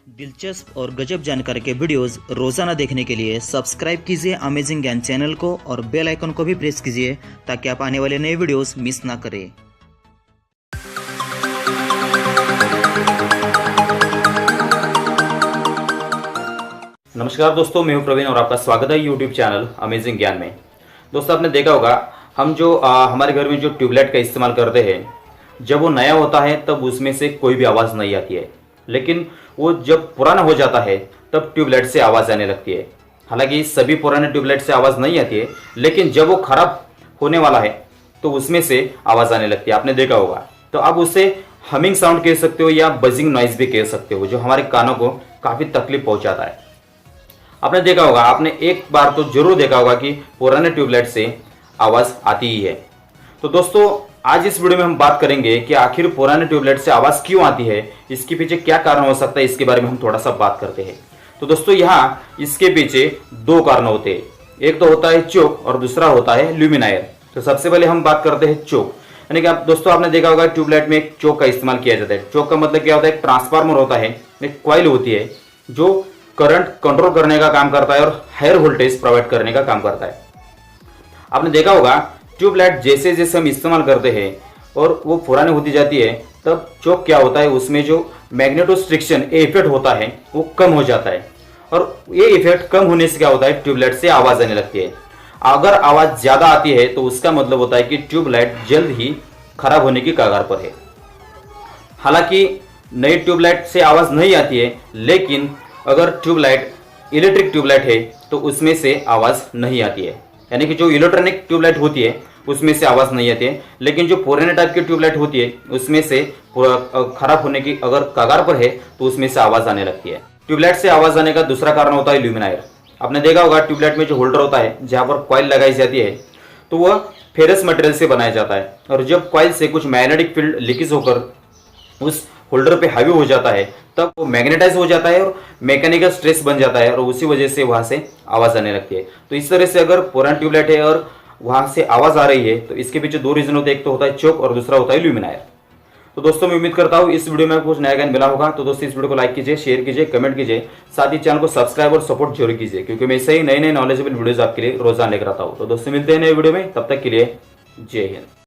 दिलचस्प और गजब जानकारी के वीडियोस रोजाना देखने के लिए सब्सक्राइब कीजिए अमेजिंग ज्ञान चैनल को और बेल आइकन को भी प्रेस कीजिए ताकि आप आने वाले नए वीडियोस मिस ना करें। नमस्कार दोस्तों, मैं हूं प्रवीण और आपका स्वागत है यूट्यूब चैनल अमेजिंग ज्ञान में। दोस्तों, आपने देखा होगा हम जो हमारे घर में जो ट्यूबलाइट का इस्तेमाल करते हैं, जब वो नया होता है तब उसमें से कोई भी आवाज़ नहीं आती है, लेकिन वो जब पुराना हो जाता है तब ट्यूबलाइट से आवाज़ आने लगती है। हालांकि सभी पुराने ट्यूबलाइट से आवाज़ नहीं आती है, लेकिन जब वो खराब होने वाला है तो उसमें से आवाज़ आने लगती है। आपने देखा होगा, तो आप उसे हमिंग साउंड कह सकते हो या बजिंग नॉइज भी कह सकते हो, जो हमारे कानों को काफ़ी तकलीफ पहुंचाता है। आपने देखा होगा, आपने एक बार तो जरूर देखा होगा कि पुराने ट्यूबलाइट से आवाज़ आती ही है। तो दोस्तों, आज इस वीडियो में हम बात करेंगे कि आखिर पुराने ट्यूबलाइट से आवाज़ क्यों आती है, इसके पीछे क्या कारण हो सकता है, इसके बारे में हम थोड़ा सा बात करते हैं। तो दोस्तों, यहाँ इसके पीछे दो कारण होते हैं, एक तो होता है चोक और दूसरा होता है ल्यूमिनायर। तो सबसे पहले हम बात करते हैं चोक, यानी कि दोस्तों आपने देखा होगा ट्यूबलाइट में एक चोक का इस्तेमाल किया जाता है। चोक का मतलब क्या होता है, एक ट्रांसफार्मर होता है, एक कॉइल होती है जो करंट कंट्रोल करने का काम करता है और हायर वोल्टेज प्रोवाइड करने का काम करता है। आपने देखा होगा ट्यूबलाइट जैसे जैसे हम इस्तेमाल करते हैं और वो पुरानी होती जाती है, तब चोक क्या होता है, उसमें जो मैग्नेटोस्ट्रिक्शन इफेक्ट होता है वो कम हो जाता है, और ये इफेक्ट कम होने से क्या होता है, ट्यूबलाइट से आवाज आने लगती है। अगर आवाज ज्यादा आती है तो उसका मतलब होता है कि ट्यूबलाइट जल्द ही खराब होने की कगार पर है। हालांकि नई ट्यूबलाइट से आवाज नहीं आती है, लेकिन अगर ट्यूबलाइट इलेक्ट्रिक ट्यूबलाइट है तो उसमें से आवाज नहीं आती है, यानी कि जो इलेक्ट्रॉनिक ट्यूबलाइट होती है उसमें से आवाज नहीं आती है। लेकिन जो पुराने टाइप की ट्यूबलाइट होती है उसमें से खराब होने की अगर कगार पर है तो उसमें से आवाज आने लगती है। ट्यूबलाइट से आवाज आने का दूसरा कारण होता है ल्यूमिनायर। आपने देखा होगा ट्यूबलाइट में जो होल्डर होता है, जहां पर कॉइल लगाई जाती है, तो वह फेरस मटेरियल से बनाया जाता है, और जब कॉइल से कुछ मैग्नेटिक फील्ड लीकेज होकर उस होल्डर पे हावी हो जाता है, तब वो मैग्नेटाइज हो जाता है और मैकेनिकल स्ट्रेस बन जाता है, और उसी वजह से वहां से आवाज आने लगती है। तो इस तरह से अगर पुराना ट्यूबलाइट है और वहां से आवाज आ रही है तो इसके पीछे दो रीजन होते हैं, एक तो होता है चोक और दूसरा होता है ल्यूमिनायर। तो दोस्तों, मैं उम्मीद करता हूँ इस वीडियो में कुछ नया ज्ञान मिला होगा। तो दोस्तों, इस वीडियो को लाइक कीजिए, शेयर कीजिए, कमेंट कीजिए, साथ ही चैनल को सब्सक्राइब और सपोर्ट जरूर कीजिए, क्योंकि मैं ऐसे ही नए नए नॉलेजेबल वीडियोज आपके लिए रोजाना लेकर आता हूँ। तो दोस्तों, मिलते हैं नए वीडियो में, तब तक के लिए जय हिंद।